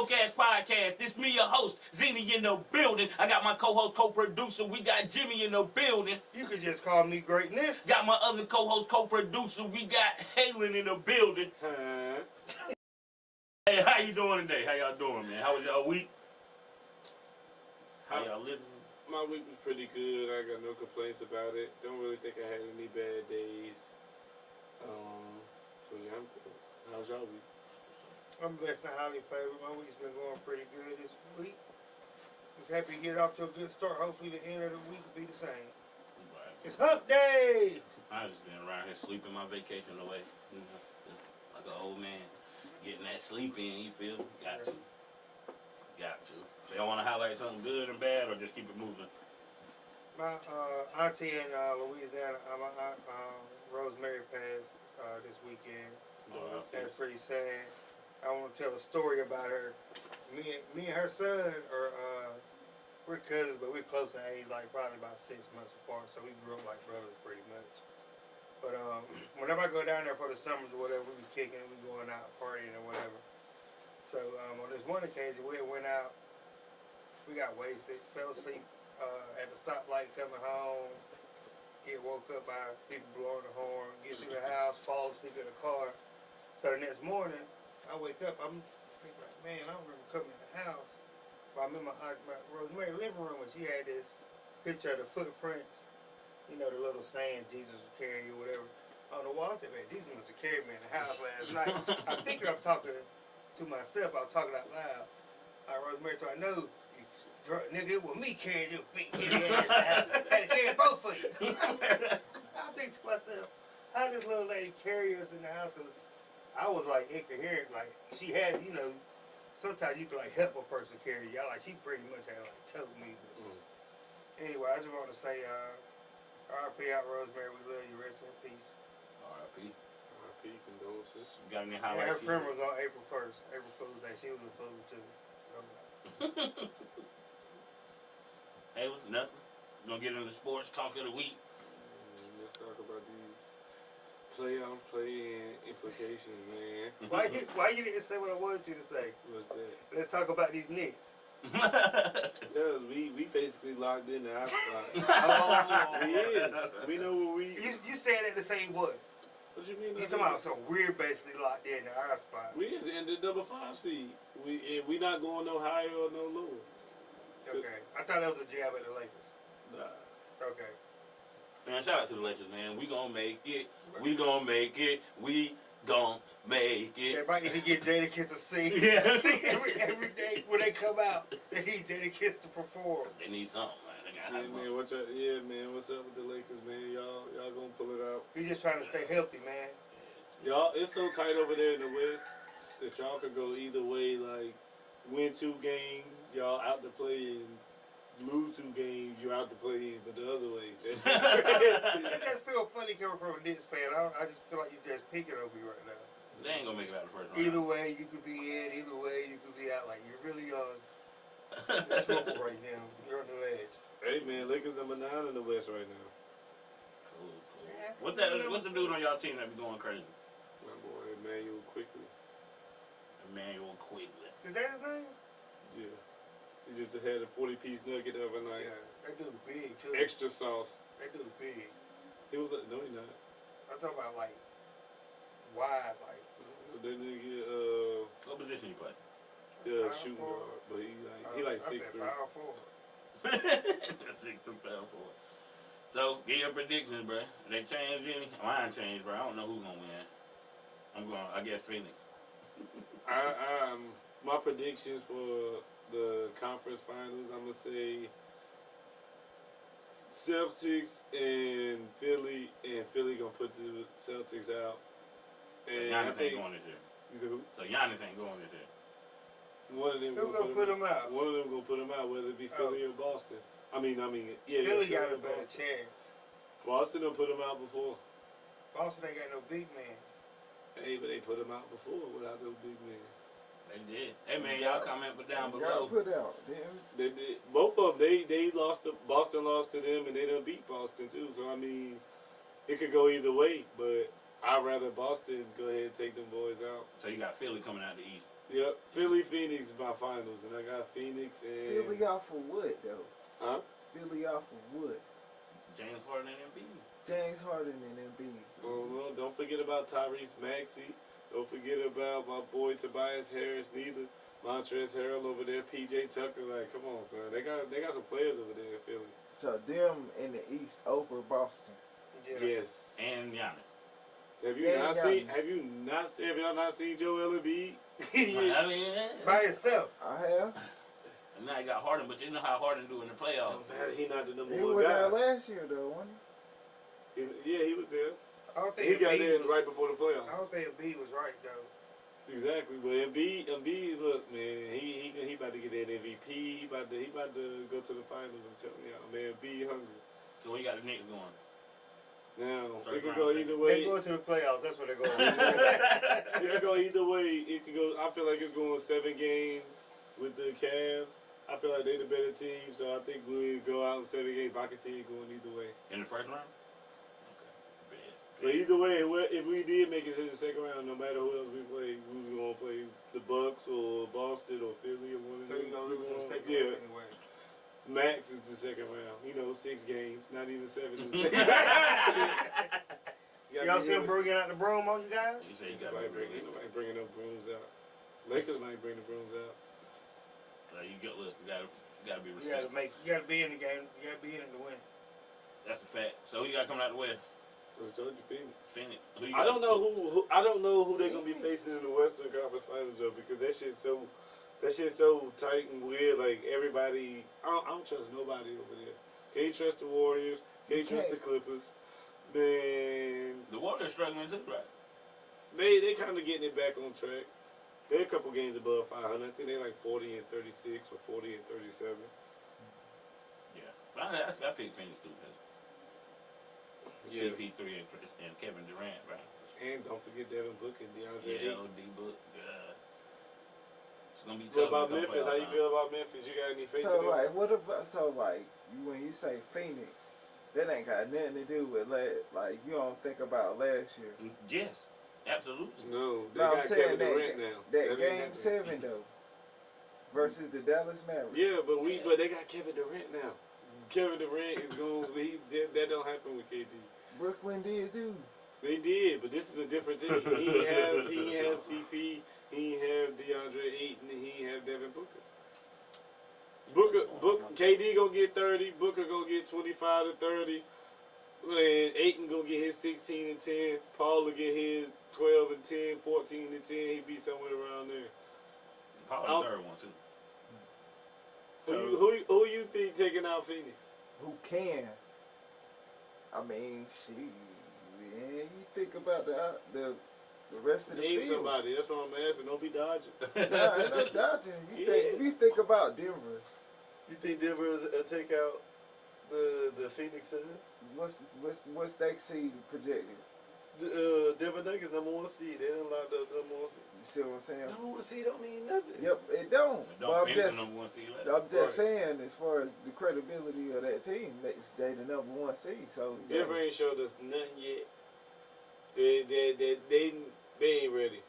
Axx Podcast. This me, your host, Zinni in the building. I got my co-host, co-producer. We got Jimmy in the building. You could just call me Greatness. Got my other co-host, co-producer. We got Halen in the building. Hey, how you doing today? How y'all doing, man? How was y'all week? How y'all living? My week was pretty good. I got no complaints about it. Don't really think I had any bad days. So yeah, I'm good. How's y'all week? I'm blessed and highly favored. My week's been going pretty good this week. Just happy to get off to a good start. Hopefully the end of the week will be the same. Right. It's hump day! I just been around here sleeping my vacation away. You know, like an old man. Getting that sleep in, you feel? Got to. So y'all want to highlight something good and bad, or just keep it moving? My auntie in Louisiana, my aunt Rosemary passed this weekend. Oh, That's pretty sad. I want to tell a story about her. Me and her son we're cousins, but we're close in age, like probably about 6 months apart. So we grew up like brothers pretty much. But whenever I go down there for the summers or whatever, we be kicking, we going out partying or whatever. So on this one occasion, we went out. We got wasted, fell asleep at the stoplight coming home. Get woke up by people blowing the horn. Get to the house, fall asleep in the car. So the next morning, I wake up. I'm thinking like, man, I don't remember coming in the house. But I'm in my Rosemary living room, and she had this picture of the footprints. You know, the little saying Jesus was carrying you, whatever. On the wall, I said, man, Jesus must have carried me in the house last night. I'm thinking I'm talking to myself. I'm talking out loud. Rosemary, so I know, nigga, it was me carrying your big heavy ass out. I had to carry both of you. I think to myself, how did this little lady carry us in the house? Because I was like incoherent. Like, she had, you know, sometimes you can like help a person carry you. Like, she pretty much had like told me. Anyway, I just want to say, R.I.P. out Rosemary, we love you, rest in peace. R.I.P. R.I.P. Condolences. You got any Yeah, highlights? her funeral was on April 1st, April Fool's Day. She was a fool too. Hey, nothing. Gonna get into sports talk of the week. Let's talk about these playoff play-in implications, man. Why you didn't say what I wanted you to say? What's that? Let's talk about these Knicks. Because we basically locked in our spot. Oh, We is. We know what we... You said it to say what? What you mean? You talking about, so we're basically locked in our spot. We is in the number 5 seed. We not going no higher or no lower. Okay. I thought that was a jab at the Lakers. Nah. Okay. Man, shout out to the Lakers, man. We gonna make it. We gonna make it. We gonna make it. Everybody need to get Jadakiss to sing. Yeah. Sing every day when they come out. They need Jadakiss to perform. They need something, man. They got Man, what's up with the Lakers, man? Y'all gonna pull it out. We just trying to stay healthy, man. Y'all, it's so tight over there in the West that y'all could go either way. Like, win 2 games, y'all out to play in. Lose 2 games, you're out to play in. But the other way, that's It just feel funny coming from a Knicks fan. I just feel like you're just picking over you right now. They ain't gonna make it out the first round. Either way, you could be in. Either way, you could be out. Like, you're really on the swivel right now. You're on the edge. Hey, man, Lakers number 9 in the West right now. Cool. Yeah, What's the dude on y'all team that be going crazy? My boy, Emmanuel Quickly. Emmanuel Quigley. Is that his name? Yeah. He just had a 40-piece nugget the other night. Yeah, that dude big too. Extra sauce. That dude big. He was like, no, he not. I'm talking about like wide, like. That nigga, What position you play? Power shooting forward. guard, but he like I 6'3". said power forward. That's 6'3", power forward. So, get your predictions, bro. They changed any? Mine changed, bro. I don't know who's gonna win. I guess Phoenix. My predictions for the conference finals, I'm gonna say Celtics and Philly gonna put the Celtics out. So And Giannis ain't going this year. You said who? So Giannis ain't going this year. One of them Who gonna put them out? One of them gonna put them out, whether it be Philly or Boston. I mean, yeah. Philly got a or better Boston. chance. Boston done put them out before. Boston ain't got no big man. Hey, but they put them out before without those big men. They did. Hey man, y'all comment down Got below. put out. Damn. They did. Both of them. They lost to Boston. Lost to them, and they done beat Boston too. So I mean, it could go either way. But I'd rather Boston go ahead and take them boys out. So you got Philly coming out the East. Yep, Philly Phoenix is my finals, and I got Phoenix and Philly off of what though? Huh? Philly off of what? James Harden and Embiid. James Harden and Embiid. Well, don't forget about Tyrese Maxey. Don't forget about my boy Tobias Harris neither. Montrezl Harrell over there, PJ Tucker. Like, come on, son. They got some players over there in Philly. So them in the East over Boston. Yeah. Yes. And Giannis. Have you Yeah, not Giannis. seen? Have y'all not seen Joel Embiid? I mean, By itself. I have. and now he got Harden, but you know how Harden do in the playoffs. Don't matter. He not the number He one was guy. there last year though, wasn't Yeah, he was there. I don't He think got Embiid there was, right before the I playoffs. don't think Embiid was right though. Exactly, but Embiid, look, man, he about to get that MVP. He about to go to the finals. I'm telling y'all, man, Embiid hungry. So we got the Knicks going. Now Third it could round, go second. either They way. go to the playoffs. That's what they're going. It could go either way. It could go. I feel like it's going 7 games with the Cavs. I feel like they're the better team, so I think we'll go out in 7 games. I can see it going either way. In the first round? Okay. But either way, if we did make it to the second round, no matter who else we play, we was gonna play the Bucks or Boston or Philly or one of So them. you're gonna lose in the second Yeah, round anyway. max is the second round. 6 games, not even 7 in the second. Y'all see him bringing out the broom on you guys? You say you got Nobody to bring bringing, bringing no brooms out. Lakers might bring the brooms out. You gotta be You gotta respectful. you gotta be in the game. You gotta be in it to win. That's a fact. So who you got coming out the West? I told you, Phoenix. Phoenix. Who you I got? don't know who they're gonna be facing in the Western Conference Finals though, because that shit's so tight and weird. Like everybody, I don't trust nobody over there. Can't trust the Warriors. Can't trust the Clippers. Man, The Warriors struggling too, right? they kind of getting it back on track. They're a couple games above 500. I think they're like 40 and 36 or 40 and 37. Yeah. But I picked Phoenix too. Yeah. CP3 and Kevin Durant, right? And don't forget Devin Booker and DeAndre Yeah, Ayton. OD book. It's gonna be What tough. about to come Memphis? How playoff you time. feel about Memphis? You got any faith So in them? like, what about when you say Phoenix, that ain't got nothing to do with like you don't think about last year. Yes, absolutely. No, they No, I'm got saying Kevin that Durant now. That ain't game happening. 7 though, versus the Dallas Mavericks. Yeah, but they got Kevin Durant now. Kevin Durant is going. That don't happen with KD. Brooklyn did too. They did, but this is a different team. He ain't have CP. He ain't have DeAndre Ayton. He ain't have Devin Booker. KD gonna get 30. Booker gonna get 25 to 30. And Ayton gonna get his 16 and 10. Paul will get his 12 and 10, 14 and 10. He be somewhere around there. Probably the third one too. Who you think taking out Phoenix? Who can? I mean, shit. Yeah, you think about the rest of the Name field. somebody. That's what I'm asking. Don't be dodging. Nah, ain't no dodging. Yes. You think about Denver. You think Denver will take out the Phoenix Suns? What's that seed projected? Denver Nuggets number 1 seed. They done locked up number 1 seed. You see what I'm saying? Number 1 seed don't mean nothing. Yep, it don't. Don't But finish the number one seed last. I'm just Right. saying, as far as the credibility of that team, they the number 1 seed. So yeah. Denver ain't showed us nothing yet. They ain't ready.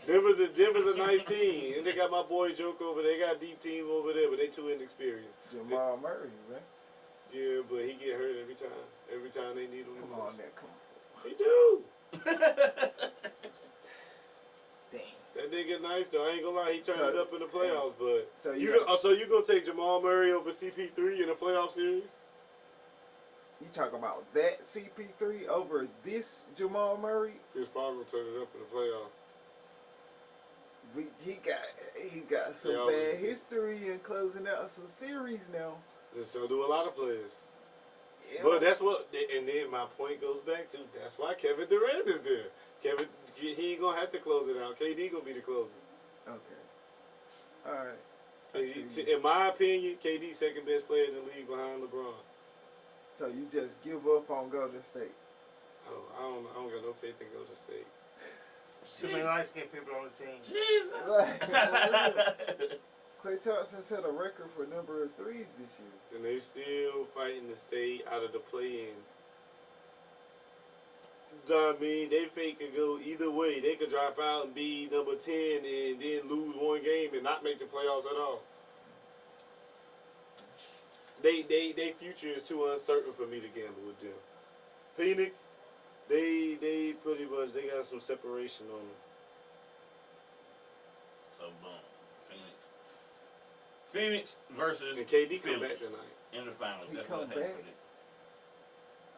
Denver's a nice team, and they got my boy Joke over there. They got a deep team over there, but they too inexperienced. Jamal Murray, man. Yeah, but he get hurt every time. Every time they need him. Come on, there, come on. He do. Damn. That nigga nice though. I ain't gonna lie, he turned So- it up in the playoffs. But So so you gonna take Jamal Murray over CP3 in a playoff series? you talking about that CP3 over this Jamal Murray? Chris Paul gonna turn it up in the playoffs. He got some They always bad do. history in closing out some series now. And so do a lot of players. Yeah. But that's what, and then my point goes back to that's why Kevin Durant is there. He ain't gonna have to close it out. KD gonna be the closer. Okay. All right. I see. In my opinion, KD second best player in the league behind LeBron. So you just give up on Golden State? I don't got no faith in Golden State. Too many light skinned people on the team. Klay Thompson set a record for number of threes this year. And they still fighting to stay out of the play-in. I mean, they fate could go either way. They could drop out and be number 10 and then lose one game and not make the playoffs at all. They future is too uncertain for me to gamble with them. Phoenix, they pretty much they got some separation on them. So boom, Phoenix versus And KD come Philly back tonight. in the finals. He That's come what I back? predict.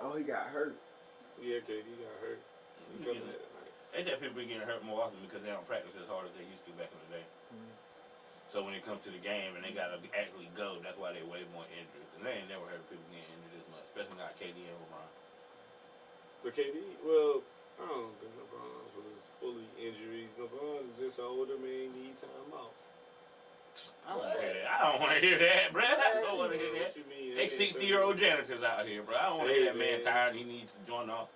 Oh, he got hurt. Yeah, KD got hurt. He come back tonight. They said people be getting hurt more often because they don't practice as hard as they used to back in the day. Mhm. So when it comes to the game and they gotta actually go, that's why they way more injuries. And they ain't never heard of people getting injured as much, especially not KD and LeBron. But KD, well, I don't think LeBron was fully injuries. LeBron is just an older man, need time off. I don't want to hear that. I don't want to hear that, bro. I don't want to hear that. What you mean? They 60-year-old janitors out here, bro. I don't want to Hey, hear that man man. tired. He needs to join off.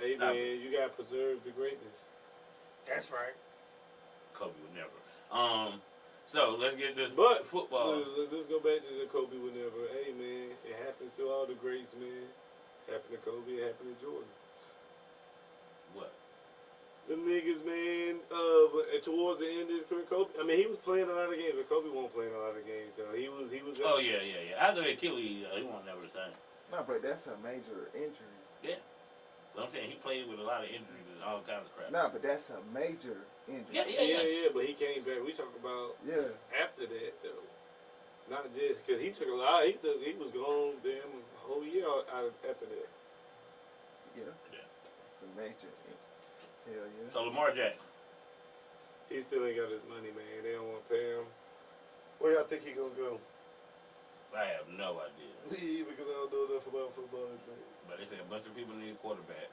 Hey Stop man, it. you gotta preserve the greatness. That's right. Kobe would never. So let's get this But football. let's go back to the Kobe would never. Hey man, it happens to all the greats, man. Happened to Kobe, it happened to Jordan. What? Them niggas, man. But towards the end of his career, Kobe. I mean, he was playing a lot of games, but Kobe won't play a lot of games. Though he was. Oh yeah. After the Achilles, he won't never the same. No, but that's a major injury. But I'm saying he played with a lot of injuries and all kinds of crap. No, but that's a major injury. Yeah. But he came back. We talk about Yeah. after that though, not just because he took a lot. He was gone damn a whole year out after that. Yeah. Yeah. It's a major injury. Hell yeah. So Lamar Jackson. He still ain't got his money, man. They don't want to pay him. Where y'all think he gonna go? I have no idea. Because I don't know enough about football and things. But they say a bunch of people need a quarterback.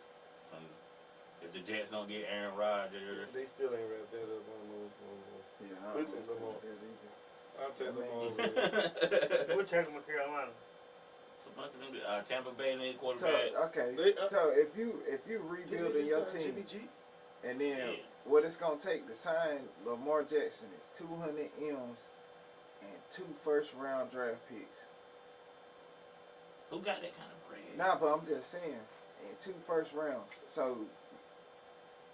If the Jets don't get Aaron Rodgers, They still ain't wrapped that up on those. Yeah, I We'll don't take say them all. that either. I'll take them I all. mean- man. We'll take him to Carolina. a bunch of them. Tampa Bay need a So quarterback. okay, They- so if you rebuilding your team, Jimmy G. and then Yeah. what it's gonna take to sign Lamar Jackson is 200 M's and 2 first-round draft picks. Who got that kind of bread? Nah, but I'm just saying, and 2 first rounds. So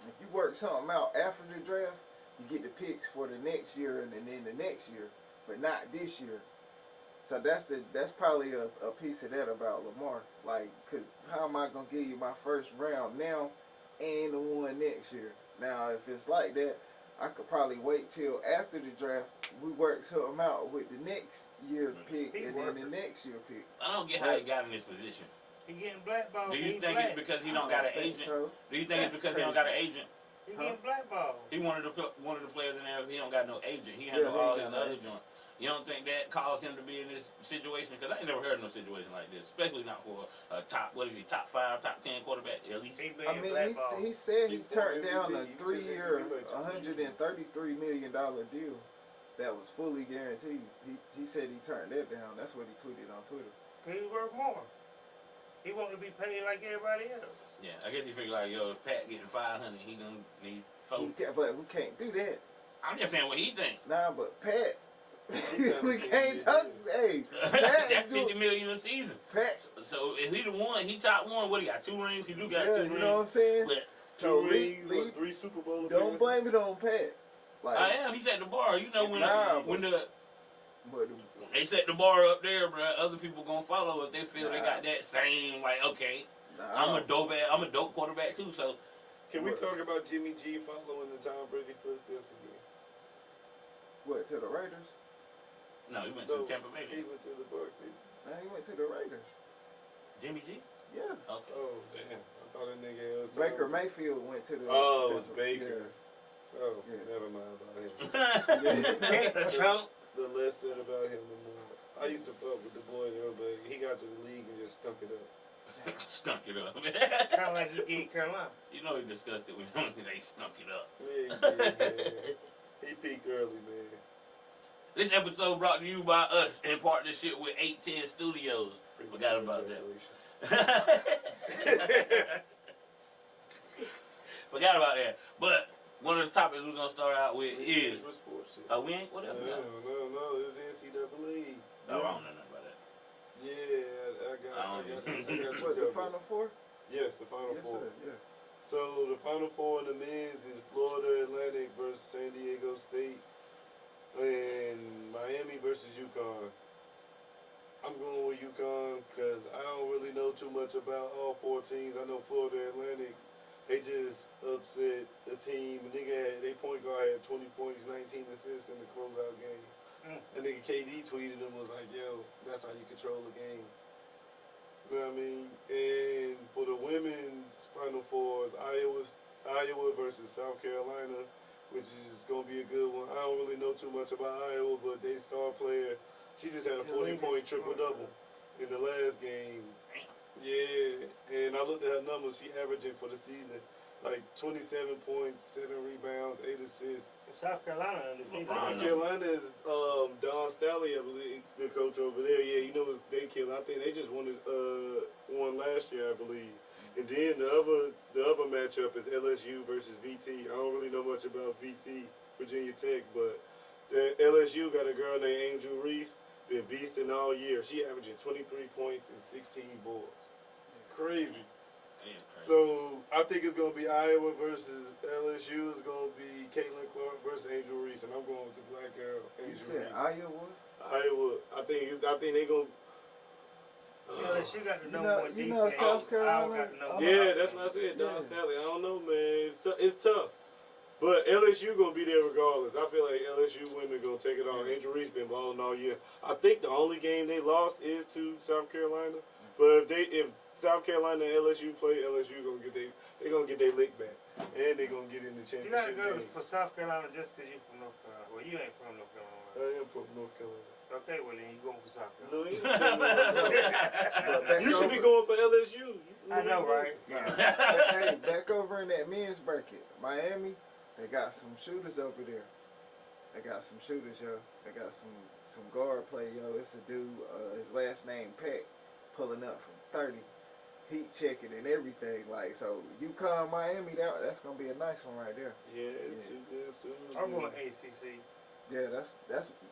if you work something out after the draft, you get the picks for the next year and then the next year, but not this year. So that's probably a piece of that about Lamar. Like, cause how am I gonna give you my first round now and the one next year? Now, if it's like that, I could probably wait till after the draft. We work something out with the next year pick He and then the working. next year pick. I don't get how he got in this position. He getting blackballed. Do He you think black. it's because he I don't got an think agent? so. Do you think it's That's because he don't got an agent? He Huh? getting blackballed. He one of the players in there. He don't got no agent. He Yeah, handle he all ain't his got no other agent. joints. You don't think that caused him to be in this situation? Because I ain't never heard of no situation like this, especially not for a top 5, top 10 quarterback at least. He being I mean, blackballed. he said he He turned fought down a MVP. He 3-year, just said he like $133 million deal that was fully guaranteed. He said he turned that down. That's what he tweeted on Twitter. He worth more. He want to be paid like everybody else. Yeah, I guess he figured like, yo, if Pat getting 500, he gonna need 4. But we can't do that. I'm just saying what he think. Nah, but Pat, said we he can't did talk. that. Hey, That's Pat, $50 million a season. Pat, So if he the one, he top one. What he got? 2 rings. He do got yeah, 2 you rings. know what I'm saying? But So Two rings, leave- 3 Super Bowl don't appearances. blame it on Pat. Like, I am. He set the bar. You know when Nah, when but they set the bar up there, bro, other people gonna follow if they feel they Nah. got that same like, okay, nah, I'm a dope quarterback too. So Can we talk about Jimmy G following the Tom Brady footsteps again? what, to the Raiders? no, he went No, to Tampa Bay. He went to the Bucs. Nah, he went to the Raiders. Jimmy G. Yeah. Okay. Oh damn! I thought that nigga else. Baker Mayfield went to the. Oh, it was Tampa- Baker. Oh, Yeah. never mind about him. Chump. The less said about him, the more. I used to fuck with the boy there, but he got to the league and just stunk it up. Stunk it up. Kind of like he did Carolina. You know he discussed it with him. They stunk it up. Yeah, he did, man. He peaked early, man. This episode brought to you by us in partnership with 810 Studios. Forgot about that. Forgot about that. But one of the topics we're gonna start out with is What sports shit? we ain't what else? we got? No, it's NCAA. Oh, I don't know nothing about that. Yeah, I got I don't you What, the covered. Final Four? Yes, the Final Yes, Four. sir. Yeah. So the Final Four in the men's is Florida Atlantic versus San Diego State, and Miami versus UConn. I'm going with UConn because I don't really know too much about all four teams. I know Florida Atlantic, they just upset a team. Their point guard had 20 points, 19 assists in the closeout game. And nigga KD tweeted him, was like, yo, that's how you control the game. You know what I mean? And for the women's Final Fours, Iowa versus South Carolina, which is going to be a good one. I don't really know too much about Iowa, but their star player, she just had a 40-point triple-double in the last game. Yeah, and I looked at her numbers. She averaging for the season like 27 points, 7 rebounds, 8 assists. South Carolina undefeated. South Carolina is Don Staley, I believe, the coach over there. Yeah, you know they kill. I think they just won last year, I believe. And then the other matchup is LSU versus VT. I don't really know much about VT, Virginia Tech, but the LSU got a girl named Angel Reese. Been beasting all year. She averaging 23 points and 16 boards. Crazy. So I think it's gonna be Iowa versus LSU. It's gonna be Caitlin Clark versus Angel Reese, and I'm going with the black girl, Angel You said Reese. Iowa? Iowa. I think they gonna. LSU got the number one you know defense. South Carolina? Iowa got the number one Yeah, offense. that's what I said. Don Yeah. Staley. I don't know, man. It's tough. But LSU gonna be there regardless. I feel like LSU women gonna take it all. Angel Reese been balling all year. I think the only game they lost is to South Carolina. But if South Carolina and LSU play, LSU they gonna get their lick back, and they gonna get in the You gotta championship go game. for South Carolina just because you're from North Carolina. Well, you ain't from North Carolina. I am from North Carolina. Okay, well then you going for South Carolina. No, you ain't tell me But back You should be over- going for LSU. I know, right? Nah, hey, back over in that men's bracket, Miami, they got some shooters over there. They got some shooters, yo. They got some guard play, yo. It's a dude, his last name Peck, pulling up from 30, heat checking and everything. Like, so UConn, Miami, that's gonna be a nice one right there. Yeah, it's too good. I'm going ACC. Yeah, that's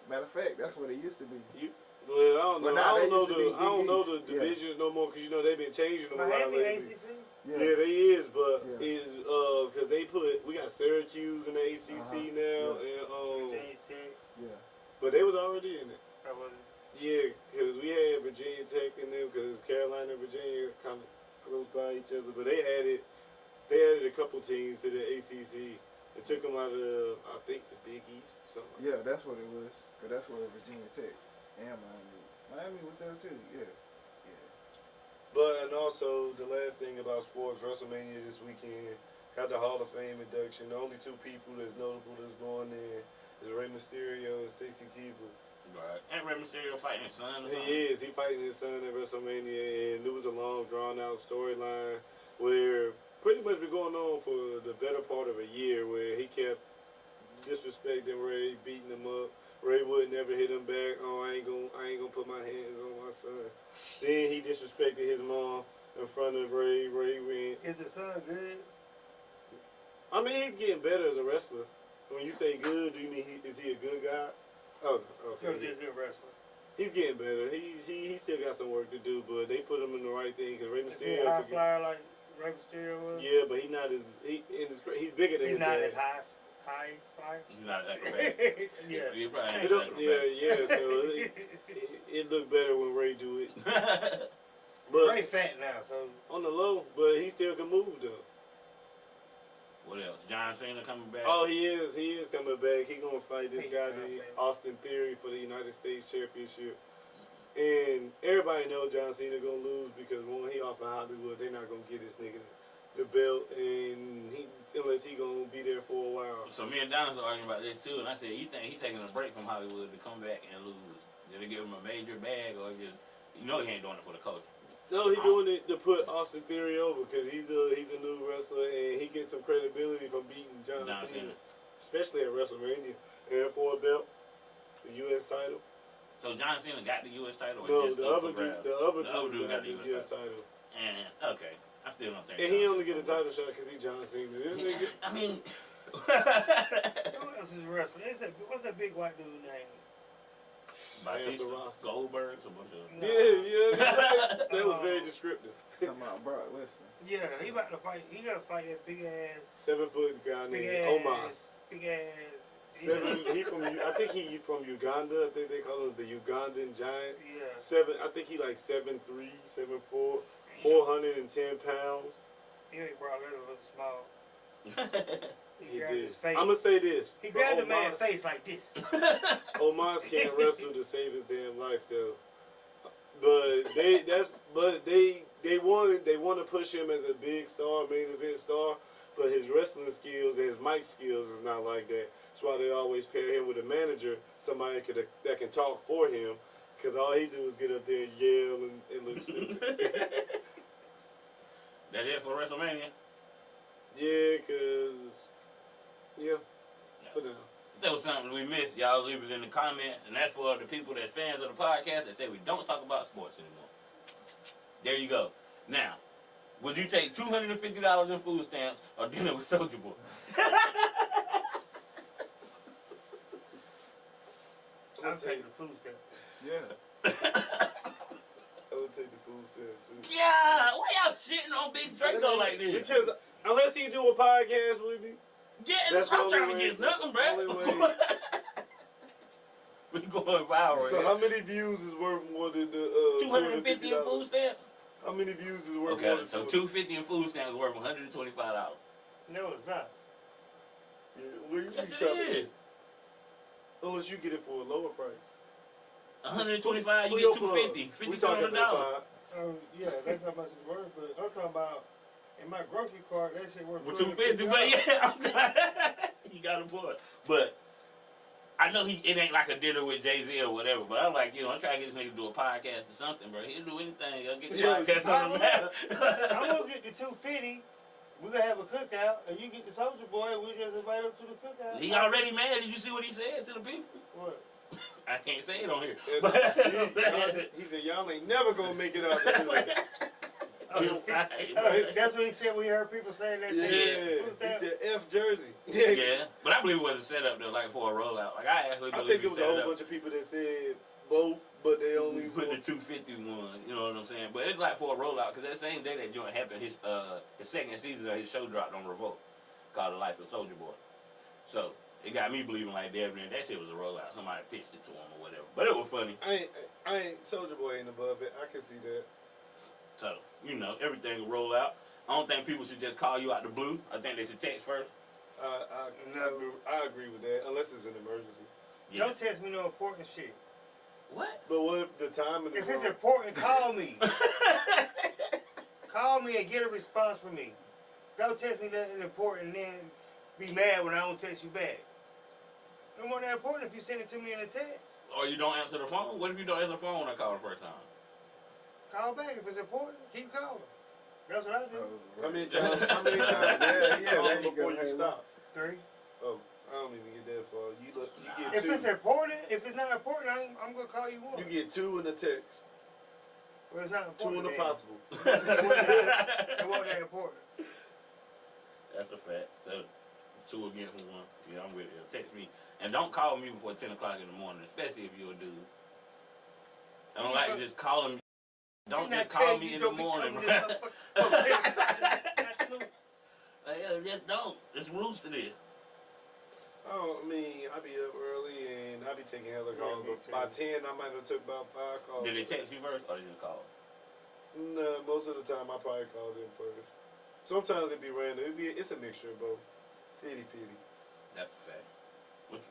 matter of fact, that's what it used to be. Well, I don't know. But now I they don't know used to be the. I don't know Big the East. Yeah. divisions no more because you know they've been changing them a lot Miami lately. ACC? Yeah, they is, but Yeah. is because we got Syracuse in the ACC now, Virginia Tech. Yeah. but they was already in it. How was it? Yeah, because we had Virginia Tech in them because Carolina and Virginia kind of close by each other, but they added a couple teams to the ACC. It took them out of I think the Big East. Something. Yeah, that's what it was. Cause that's where Virginia Tech and Miami was there too. Yeah. But and also the last thing about sports, WrestleMania this weekend had the Hall of Fame induction. The only two people that's notable that's going there is Rey Mysterio and Stacy Keibler. Right. And Rey Mysterio fighting his son or something? He is. He fighting his son at WrestleMania, and it was a long, drawn-out storyline where pretty much been going on for the better part of a year, where he kept disrespecting Ray, beating him up. Ray would never hit him back. Oh, I ain't gonna put my hands on my son. Then he disrespected his mom in front of Ray. Ray went. Is the son good? I mean, he's getting better as a wrestler. When you say good, do you mean is he a good guy? Oh, Or okay. is he a good wrestler? He's getting better. He still got some work to do, but they put him in the right thing because Rey Is he a Mysterio. high flyer like Rey Mysterio was? Yeah, but he's not as he's bigger than He's his not dad. as high flyer? You're not acrobatic. Yeah. You probably It ain't don't- acrobatic. yeah. So it looked better when Ray do it. Ray But fat now, so on the low, but he still can move though. What else? John Cena coming back? Oh, he is coming back. He gonna fight this Hey, guy John named Cena. Austin Theory for the United States Championship. And everybody know John Cena gonna lose because one, he off of Hollywood. They're not gonna get this nigga the belt, and unless he gonna be there for a while. So me and Don was arguing about this too, and I said, you think he's taking a break from Hollywood to come back and lose? Did they give him a major bag, or just, you know he ain't doing it for the culture? No, he doing it to put Austin Theory over because he's a new wrestler and he gets some credibility from beating John Cena, especially at WrestleMania and for a belt, the U.S. title. So John Cena got the U.S. title? Or No, just the up other for grabs? dude got the U.S. title. And okay, I still don't think. And he only get a title shot because he's John Cena. This nigga. I mean, who else is wrestling? What's that big white dude name? expand the roster. Goldbergs, a bunch of. No. Yeah. That was very descriptive. Talking about Brock Lesnar. Yeah, he about to fight. He gotta fight that big ass, 7 foot guy big named Omar. ass, big ass. He from I think he from Uganda. I think they call it the Ugandan giant. Yeah. I think he like 7'3", 7'4", 410 pounds. He made Brock Lesnar look small. He grabbed did. his face. I'm gonna say this. He grabbed the man's face like this. Omar's can't wrestle to save his damn life though. But they want to push him as a big star, main event star. But his wrestling skills and his mic skills is not like that. That's why they always pair him with a manager, somebody that can talk for him. Because all he do is get up there and yell and look stupid. That it for WrestleMania? Yeah, for now. If there was something we missed, y'all leave it in the comments. And that's for the people that's fans of the podcast that say we don't talk about sports anymore. There you go. Now, would you take $250 in food stamps or dinner with Soulja Boy? I'm taking the food stamp. Yeah. I would take the food stamp too. Yeah, why y'all shitting on Big Draco like this? Because unless he do a podcast with me, Yeah, that's I'm the trying only to get way- nothing, that's the bro. only way. We going viral. So how many views is worth more than the 250 in food stamps? How many views is worth more Okay, than so 250 in food stamps is worth $125. No, it's not. Yeah, where you Yes, be it shopping? is. Unless you get it for a lower price. 125, Who you your get plug? 250. We 50 talking on the dollar. about Yeah, that's how much it's worth. But I'm talking about in my grocery cart, that shit worth With 250, but yeah, I'm trying. You got a point. But I know it ain't like a dinner with Jay-Z or whatever, but I'm like, I'm trying to get this nigga to do a podcast or something, bro. He'll do anything. He'll get the Yeah, podcast on the map. I'm gonna get the 250. We gonna have a cookout, and you get the Soulja Boy. We just invite him to the cookout. He already mad. Did you see what he said to the people? What? I can't say it on here. he said, y'all ain't never gonna make it out there. That's what he said. We heard people saying that. Yeah, shit. Who's he that? said F Jersey. Yeah, but I believe it was a setup though, like for a rollout. Like I actually I believe think he it was a set whole up. bunch of people that said both, but they only Put the 251, you know what I'm saying? But it's like for a rollout, because that same day that joint happened, his second season of his show dropped on Revolt, called The Life of Soulja Boy. So it got me believing like that shit was a rollout. Somebody pitched it to him or whatever. But it was funny. I ain't Soulja Boy ain't above it. I can see that. So, everything will roll out. I don't think people should just call you out the blue. I think they should text first. I agree with that, unless it's an emergency. Yeah. Don't text me no important shit. What? But what if the time and the If it's wrong- important, call me. Call me and get a response from me. Don't text me nothing important and then be mad when I don't text you back. No more that important if you send it to me in a text. Or you don't answer the phone? What if you don't answer the phone when I call the first time? Call back if it's important. Keep calling. That's what I do. How many times? Yeah, There you before go, you Halen. stop. 3. Oh, I don't even get that far. You get If two. it's important, if it's not important, I'm gonna call you once. You get 2 in a text, Well, it's not 2 in important. a possible. It wasn't that important. That's a fact. So, 2 against 1. Yeah, I'm with it. Text me. And don't call me before 10 o'clock in the morning, especially if you're a dude. I don't like to just call him. Don't just call me in the morning, bro. Like, yo, just don't. There's rules to this. Oh, I mean, I be up early and I be taking hella calls. me But too. by 10, I might have took about 5 calls. Did they text you first or did you just call? No, most of the time I probably called in first. Sometimes it be random. It's a mixture of both. 50-50. That's a fact.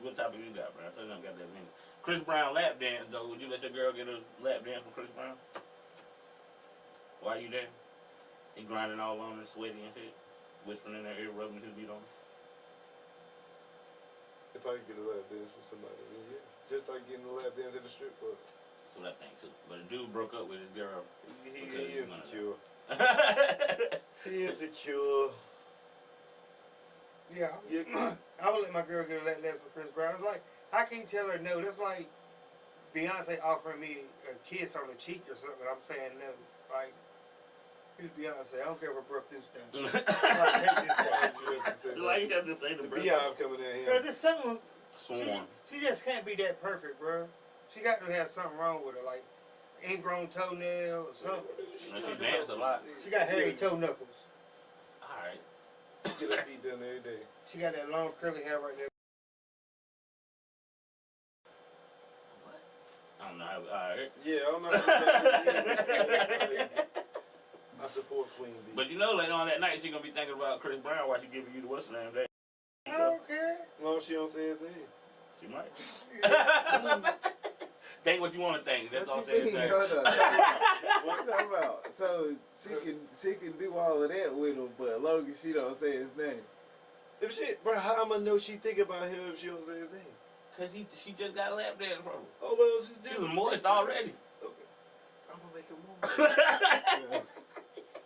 What topic you got, bro? I told you I got that many. Chris Brown lap dance, though. Would you let your girl get a lap dance from Chris Brown? Why you there? He grinding all on her, sweaty and shit. Whispering in her ear, rubbing his beat on her. If I could get a lap dance from somebody, then yeah. Just like getting a lap dance at the strip club. That's what I think, too. But a dude broke up with his girl. He Okay, insecure. He insecure. Yeah, I would let my girl get a lap dance for Chris Brown. It's like, how can you tell her no? That's like Beyonce offering me a kiss on the cheek or something. I'm saying no. Like, here's Beyonce. I don't care if her breath this time. Like, take this time. Why you have to say the The birthday? beehive coming in here. Cause it's something. Sworn. She just can't be that perfect, bro. She got to have something wrong with her, like ingrown toenail or something. She dance a lot. She got hairy toe knuckles. Alright. Get her feet done every day. She got that long curly hair right there. What? I don't know how. Alright. Yeah, I don't know. I support Queen B. But you know, later on that night, she gonna be thinking about Chris Brown while she giving you the what's the name day. I don't care. As long as she don't say his name. She might. Think what you want to think. That's all I'm What you saying. mean? Hold on. What you talking about? So she can do all of that with him, but as long as she don't say his name. If she, bro, how am I know she think about him if she don't say his name? Cause she just got lap dance from him. Oh well, she's She was moist already. Okay, I'm gonna make it more.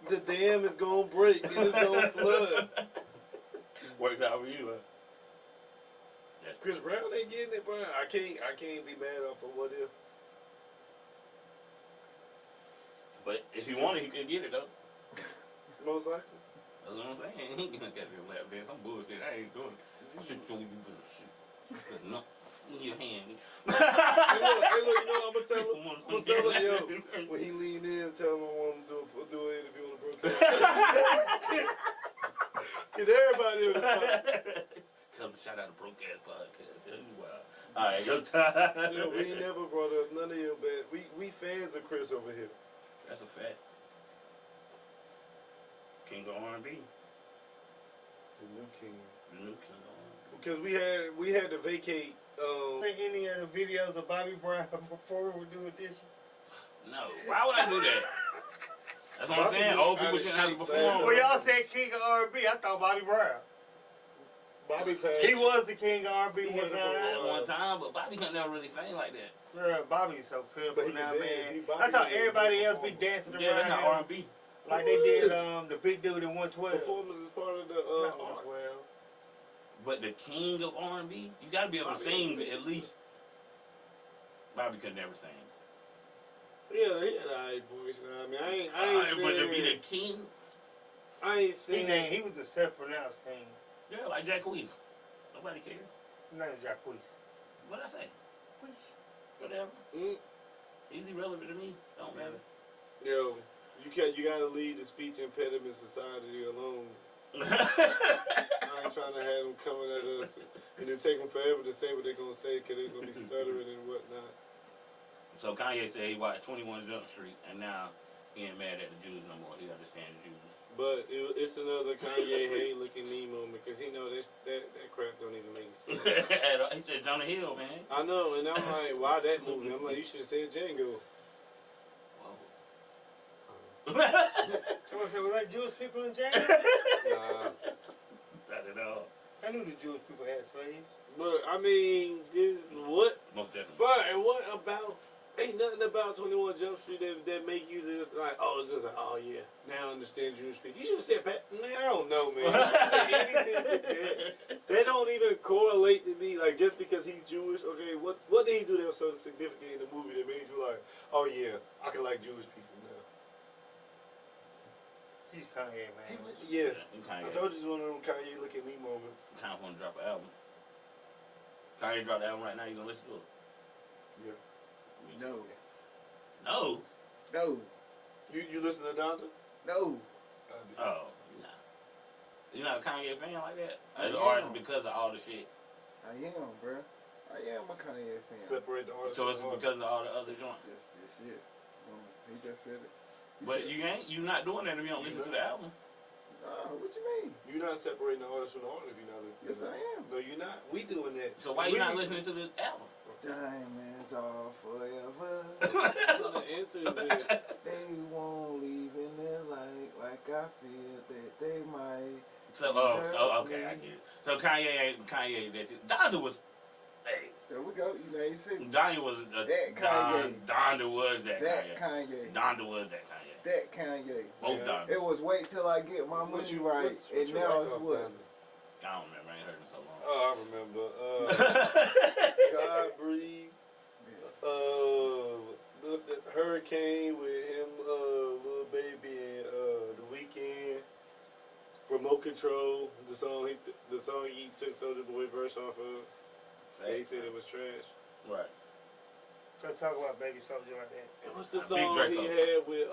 The dam is gonna break and it's gonna flood. Works out for you, huh? That's Chris Brown ain't getting it, bro. I can't be mad off of what if. But if he wanted, he could get it though. Most likely. That's what I'm saying. He ain't gonna get your lap dance. I'm bullshit. I ain't doing it. Shit, Joe, you better shit. No, in your hand. Hey, look, you know what I'm gonna tell her? I'm gonna tell her, yo, when he lean in, tell him I want him to do an interview on the broadcast. Get everybody in the fight. Tell him to shout out the Broadcast Podcast. Wow. Alright, go time. You know, we ain't never brought up none of your bad. We fans of Chris over here. That's a fact. King of R&B. The new king. The new King of R&B. Because we had to vacate. Think any of the videos of Bobby Brown before we would do edition? No. Why would I do that? That's what I'm Bobby saying. look Old people out of shouldn't have to shape, perform. Well, y'all said King of R&B. I thought Bobby Brown. Bobby passed. He was the King of R&B He one was the time. At one time, but Bobby couldn't never really sing like that. Bro, Bobby's so But pitiful he now, can dance. man. Bobby I thought can everybody dance. else be dancing Yeah, that's not around him R&B. like they did the big dude in 112. Performance is part of the Not art. 112. But the king of R&B, you gotta be able to Bobby sing is- at least. Bobby could never sing. Yeah, he had an alright voice. Now. I mean, I ain't But to be saying. the king, I ain't saying. He was the self-pronounced king. yeah, like Jacquees. Nobody cares. His name is Jacquees. What'd I say? Which? Whatever. Mm, He's irrelevant to me. Don't matter. yo, you gotta leave the speech impediment society alone. I ain't trying to have them coming at us and then take them forever to say what they're gonna say because they're gonna be stuttering and whatnot. So Kanye said he watched 21 Jump Street, and now he ain't mad at the Jews no more. He understands the Jews. But it's another Kanye hey looking me moment because he know that crap don't even make sense. He said Jonah Hill, man. I know, and I'm like, why that movie? I'm like, you should have said Django. Someone said, were there Jewish people in jail? Nah. Not at all. I knew the Jewish people had slaves. But I mean, what? Most definitely. But and what about? Ain't nothing about 21 Jump Street that make you just like, oh yeah, now I understand Jewish people. You should have said, man, I don't know, man. Anything with that. They don't even correlate to me. Like just because he's Jewish, okay, what did he do that was so significant in the movie that made you like, oh yeah, I can like Jewish people now? He's Kanye, man. Yes, Kanye. I told you it's one of them Kanye look at me moments. Kind of want to drop an album. Kanye dropped the album right now. You gonna listen to it? Yeah. No. No. No. You listen to Donda? No. Oh, nah. You're not a Kanye fan like that? I Or am. because of all the shit? I am, bro. I am a Kanye fan. Separate the artist. So it's from the because of all the other joints? That's it. He just said it. He But said, you're not doing that if you don't listen to the album. what you mean? You're not separating the artist from the artist if you're not listening. Yes, I am. No, you're not. We doing that. So why you not listening to the album? Diamonds are forever. The answer is that They won't leave in their light like I feel that they might. So okay, I get it. So Kanye that Donda was, hey, There we go. You know, you see. Donda was That Kanye. Donda was that That Kanye. Kanye. Donda was that Kanye. That Kanye. Both Yeah. Donda. It was wait till I get my what money you right, what and you now like it's off what? Donda? I don't remember. I ain't heard it in so long. Oh, I remember. God breathe. The Hurricane with him, Lil Baby, and The Weeknd. Remote Control, the song he took Soulja Boy verse off of. They said it was trash. Right. So talk about Baby Soldier like that. It was the Big song Draco. he had with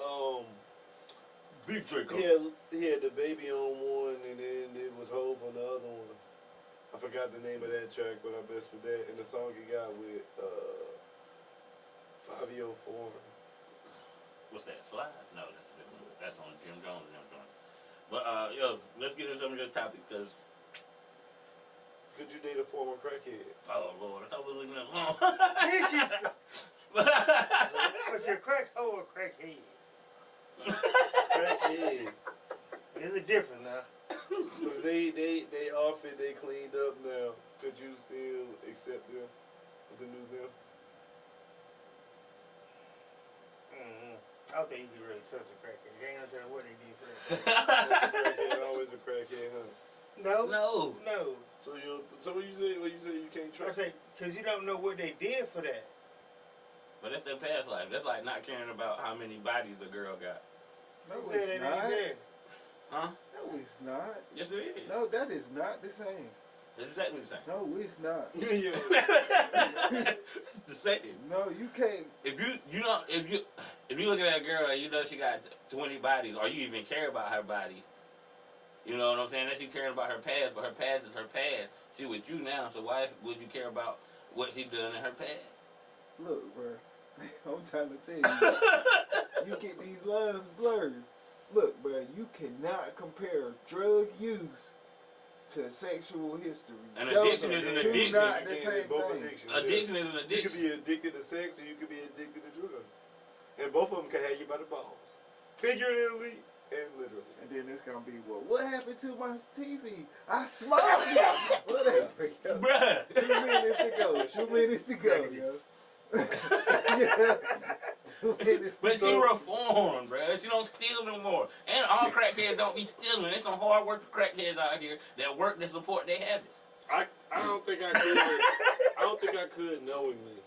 Big Draco. he had the baby on one, and then it was Hove on the other one. I forgot the name of that track, but I messed with that. And the song he got with Fabio Foreign. What's that? Slide? No, that's different. That's on Jim Jones and them joints. But yo, let's get into some of your topic, cause Could you date a former crackhead? oh Lord, I thought we were leaving it alone. This is. Was she a crack hoe or crackhead? Crackhead. There's a difference now. But they off it, they cleaned up now. Could you still accept them, the new them? I don't think you can really trust a crackhead. You ain't gonna tell what they did for that. That's a crackhead, always a crackhead, huh? No. No. No. So what you say? What you say? You can't I trust? say, because you don't know what they did for that. But that's their past life. That's like not caring about how many bodies the girl got. No, Who said it's they not. ain't there? Huh? No, it's not. Yes, it is. No, that is not the same. That's exactly the same. No, it's not. Yeah. It's the same. No, you can't. If you look at that girl and you know she got 20 bodies, or you even care about her bodies, you know what I'm saying? That you caring about her past, but her past is her past. She with you now, so why would you care about what she done in her past? Look, bro. I'm trying to tell you. You get these lines blurred. Look, bro. You cannot compare drug use to sexual history. An Those addiction are is an two addiction. Not You the can't same do both things. addictions. Addiction is an You addiction. could be addicted to sex, or you could be addicted to drugs, and both of them can have you by the balls, figuratively and literally. And then it's gonna be, well, what happened to my TV? I smoked it. Whatever. Yo. Bruh. 2 minutes to go. 2 minutes to go, yo. Yeah. 2 minutes to But she go. reformed, bruh. She don't steal no more. And all crackheads don't be stealing. There's some hard working crackheads out here that work to support their habits. I don't think I could. I don't think I could knowingly.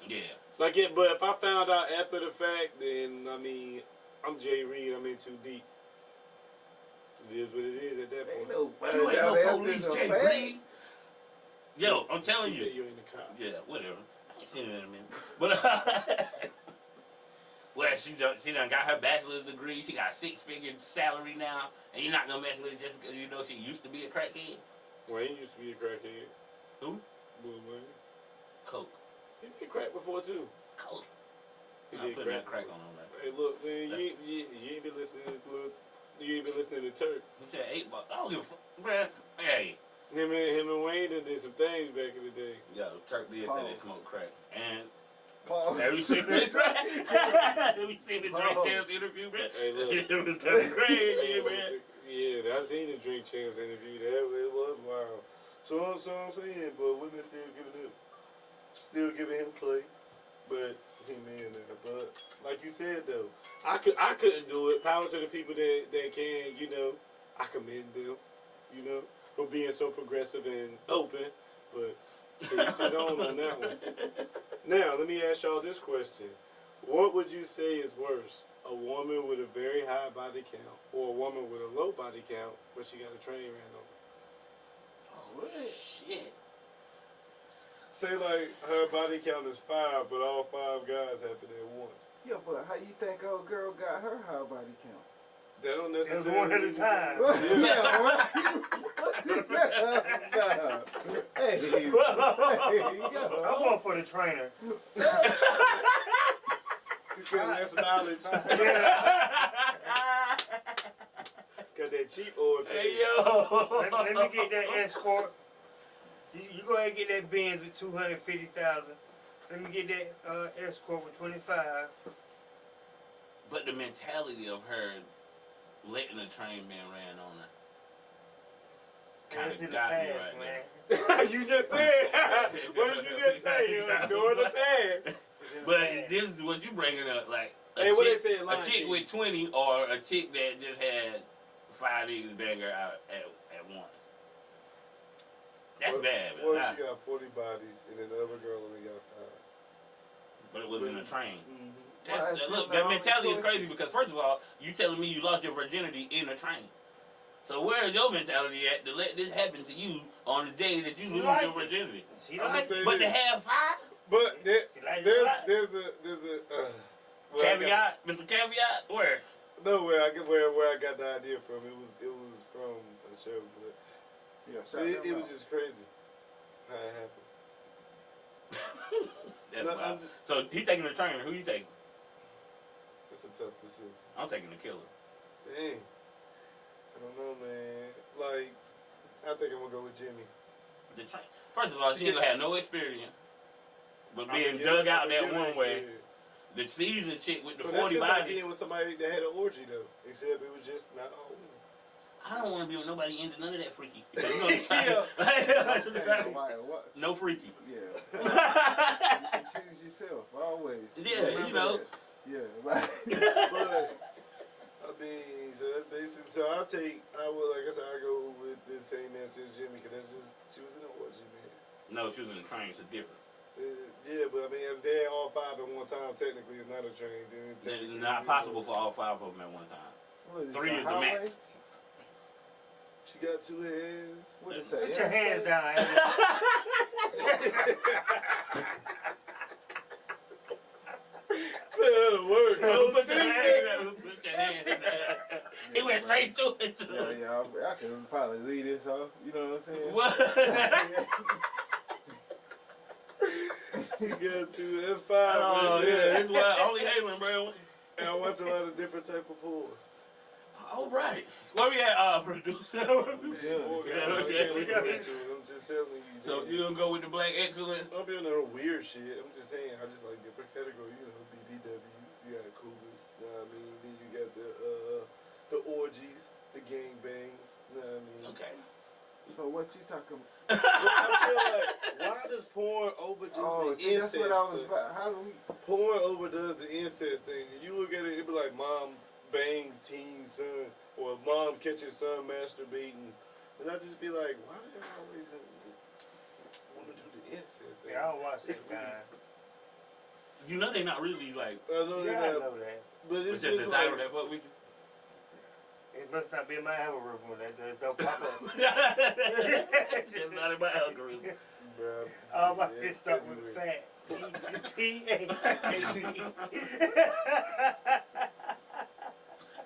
Yeah. Like it, but if I found out after the fact, then I mean, I'm Jay Reed. I'm in too deep. It is what it is at that Ain't point. nobody You ain't down no there police, after the Jay fact. Reed. Yo, I'm telling You you. said you ain't a cop. Yeah, whatever. I ain't seen it in a minute. But well, she done got her bachelor's degree. She got a 6-figure salary now, and you're not gonna mess with it just because you know she used to be a crackhead. Wayne used to be a crackhead. Who? Lil Wayne. Coke. He did crack before too. Coke. He I'm did putting that crack. crack on him. Right? Hey, look, man, you ain't been listening to you ain't been listening to Turk. He said 8 bucks. I don't give a fuck, bruh. Hey. Him and Wayne did some things back in the day. Yo, Turk did say they Pause. smoke crack. And Pause. have you seen the crack? Have you seen the Drake Pause. Champs interview, man? Hey, look. It was kind of crazy, man. Yeah, I seen the Drink Champs interview. That it was wild. So I'm saying, but women still giving him play. But he man, but like you said though, I couldn't do it. Power to the people that can. You know, I commend them. You know, for being so progressive and open. But to each his own on that one. Now let me ask y'all this question: what would you say is worse? A woman with a very high body count, or a woman with a low body count, but she got a train ran over? Oh, shit. Say like her body count is 5, but all 5 guys happen at once. Yeah, but how you think old girl got her high body count? That don't It was necessarily. one at a time. Yeah. Hey, hey, yo. I'm going for the trainer. He's got less knowledge. Yeah. Got that cheap oil Hey, change. yo. Let me get that escort. You go ahead and get that Benz with 250,000. Let me get that escort with 25. But the mentality of her letting the train being ran on her kind That's of in the got me past, right man. now. You just said. What did you just say? You're ignoring the past. But this is what you bringing up, like Hey, what they say in a Lion chick King? with 20 or a chick that just had 5 niggas bang her out at once. That's bad, man. Well, she got 40 bodies, and then the other girl only got 5. But it was in a train. Mm-hmm. Well, That's, that's look, still that their mentality is own crazy choices. because first of all, you telling me you lost your virginity in a train. So where is your mentality at to let this happen to you on the day that you She lose like your it. virginity? She I'm like saying But to this. have 5? But that, there's a Caveat, Mr. Caveat, where? No, where I got the idea from. It was from a show, but Yeah, it was just crazy how it happened. That's No, wild. So he taking the trainer. Who you taking? It's a tough decision. I'm taking the killer. Dang. I don't know, man. Like, I think I'm gonna go with Jimmy. The First of all, she ain't had no experience, but being I'm dug out giving that her one way. experience. The seasoned chick with the So 40 that's just like body. being with somebody that had an orgy though, except it was just not all women. I don't want to be with nobody into none of that freaky. Because you know you try Yeah. I'm saying, like, what? No freaky. Yeah. You can choose yourself always. Yeah, Remember you know. that. Yeah, like. But I mean, so that's basically. So I would, like I said, I go with the same answer as Jimmy, because that's just she was in an orgy, man. No, she was in the train, so different. Yeah, but I mean, if they're all five at one time, technically it's not a train. Then It's technically not possible for all five of them at one time. What is 3 it, is the highway? max. She got 2 hands. What is it? Put your hands down, Halen. That'll work. Put your hands down. He went straight to it. Yeah, I can probably leave this off. You know what I'm saying? What? She got 2. That's 5. Oh, right yeah. there. That's why only Halen, bro. And I watch a lot of different type of porn. All right. Where we at, producer? Yeah, okay. I'm just telling you. So you gonna go with the black excellence? I'm being no weird shit. I'm just saying, I just like different category. You know, BBW. You got cougars. You know what I mean? Then you got the orgies, the gangbangs. You know what I mean? Okay. So what you talking about? But I feel like, why does porn overdo Oh, the see, that's incest what I was thing? about. How do we? Porn overdoes the incest thing. And you look at it, it be like mom bangs teen son, or mom catches son masturbating. And I just be like, why do they always want to do the incest thing? Yeah, I don't watch this guy. You know they not really like. I know Yeah, I they're not, know that. but It's it's just just the title like, that fuck with you. It must not be in my algorithm when that does don't pop up. It's not in my algorithm. bruh, All my yeah, shit start with everywhere. fat. P-A-C.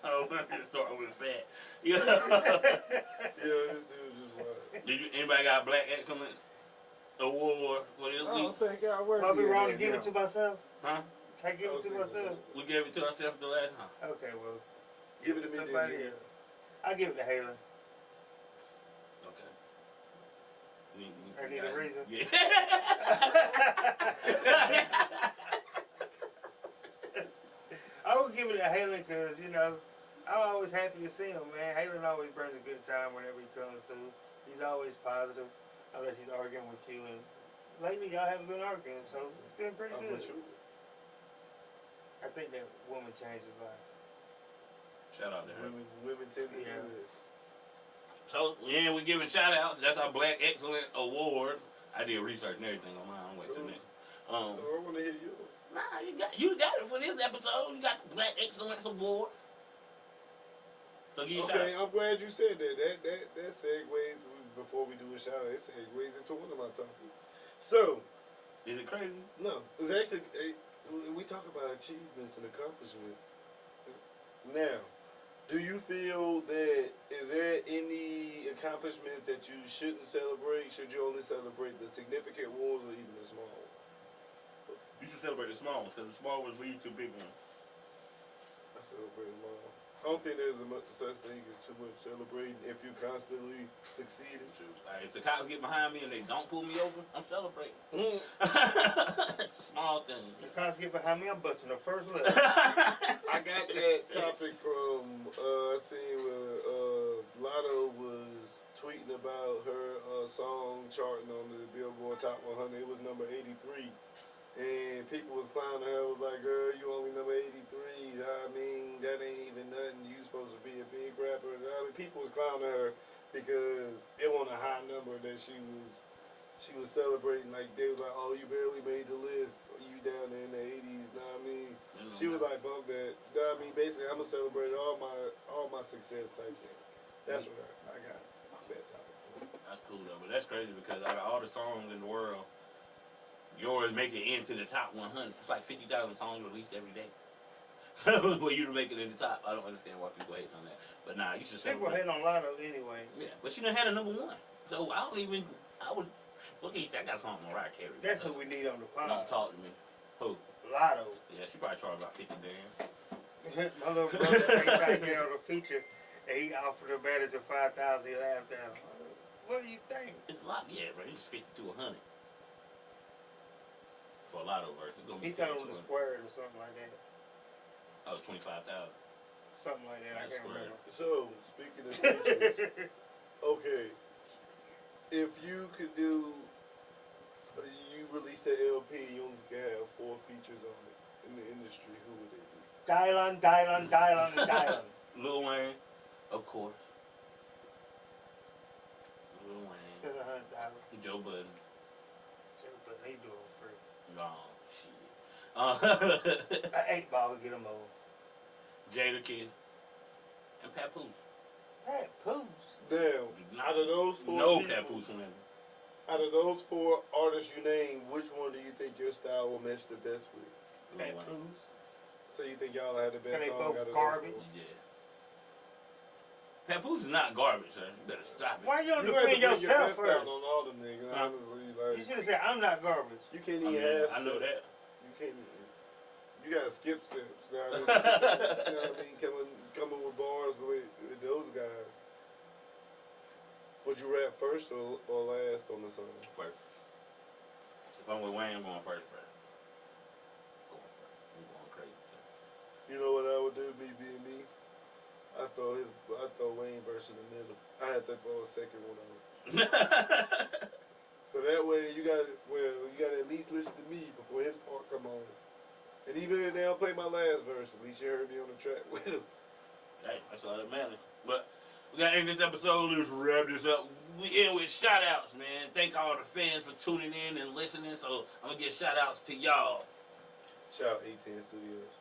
Oh, it start with fat. Yeah. Yeah, this dude just wild. Did you anybody got Black Excellence Award for this I week? don't think I work. I'll be here wrong to right give now. it to myself. Huh? Can I give it to myself? We gave it to ourselves the last time. Okay, well, Give it to me, somebody then. else. I'll give it to Halen. Okay. I need a reason. Yeah. I would give it to Halen because, you know, I'm always happy to see him, man. Halen always brings a good time whenever he comes through. He's always positive, unless he's arguing with you. And lately, y'all haven't been arguing, so it's been pretty I'm good. with you. I think that woman changed his life. Shout out to her. Women tend to Yeah. do this. So, yeah, we giving shout outs. That's our Black Excellence Award. I did research and everything on mine. I'm waiting till next. Oh, I want to hear yours. Nah, you got it for this episode. You got the Black Excellence Award. So give you a shout Okay, out. I'm glad you said that. That segues, before we do a shout out, it segues into one of my topics. So, Is it crazy? no, it's actually, we talk about achievements and accomplishments. Now, do you feel that, is there any accomplishments that you shouldn't celebrate? Should you only celebrate the significant ones or even the small ones? You should celebrate the small ones because the small ones lead to big ones. I celebrate them all. I don't think there's such thing as too much celebrating if you constantly succeeding. Like, if the cops get behind me and they don't pull me over, I'm celebrating. Mm. It's a small thing. The cops get behind me, I'm busting the first level. I got that topic from, I seen where Lotto was tweeting about her song charting on the Billboard Top 100. It was number 83. And people was clowning her, was like, girl, you only number 83. I mean, that ain't even nothing. You supposed to be a big rapper. I mean, people was clowning her because it wasn't a high number that she was celebrating. Like, they was like, oh, you barely made the list. You down there in the 80s, know what I mean? She was like, bump that. Know what I mean? Basically, I'm going to celebrate all my success type thing. That's what I got that topic for. That's cool though, but that's crazy because out of all the songs in the world, yours make it into the top 100. It's like 50,000 songs released every day. So for you to make it in the top, I don't understand why people hate on that. But nah, you should say. People hate on Lotto anyway. Yeah, but she done had a number 1. So I would. Look, I got a song on Mariah Carey. That's who we need on the pod. Don't talk to me. Who? Lotto. Yeah, she probably charged about 50 bands. My little brother said he tried to get on the feature, and he offered the manager 5,000. He laughed at him. What do you think? It's a lot, yeah, bro. It's 50 to 100 for a Lotto verse. It's gonna be He thought it 50 was to a square or something like that. 100. Oh, 25,000. Something like that. I That's can't remember. So, speaking of features, okay, if you could do, you released an LP, you only can have 4 features on it in the industry, who would they be? Dylan. Lil Wayne, of course. Lil Wayne. That's $100. Joe Budden. But they do it for free. Oh, shit. An 8 ball would get them over. Jada Kid. And Papoose. Hey, Poops. Damn, out of those 4 No people, Papoose in there. out of those 4 artists you named, which one do you think your style will match the best with? Hey, Lil Wayne. Poops. So you think y'all had the And best they song both out of those garbage. 4? Yeah. Papoose is not garbage, sir. You better stop it. Why you don't You had to defend bring your yourself best first? out on all them niggas, Huh? honestly. You Like, should have said, I'm not garbage. you can't I even mean, have I know stuff. that. You can't. You gotta skip steps. Now, you know what I mean? Coming with bars with those guys. Would you rap first or last on the song? First. If I'm with Wayne, I'm going first, bro. Going first. I'm going crazy. You know what I would do, me being me? I throw Wayne verse in the middle. I had to throw a second one on. So that way you gotta at least listen to me before his part come on. And even if they don't play my last verse, at least you heard me on the track with him. Hey, that's all that matters. But we gotta end this episode. Let's wrap this up. We end with shout outs, man. Thank all the fans for tuning in and listening. So I'm gonna give shout outs to y'all. Shout out 18 Studios.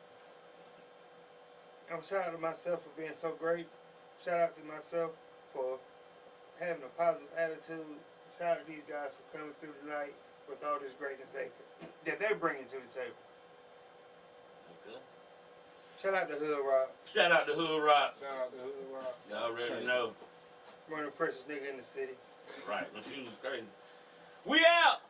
I'm shout out to myself for being so great. Shout out to myself for having a positive attitude. Shout out to these guys for coming through tonight with all this greatness that they're bringing to the table. Okay. Shout out to Hood Rock. Shout out to Hood Rock. Shout out to Hood Rock. Y'all already know. One of the freshest niggas in the city. Right. She was crazy. We out.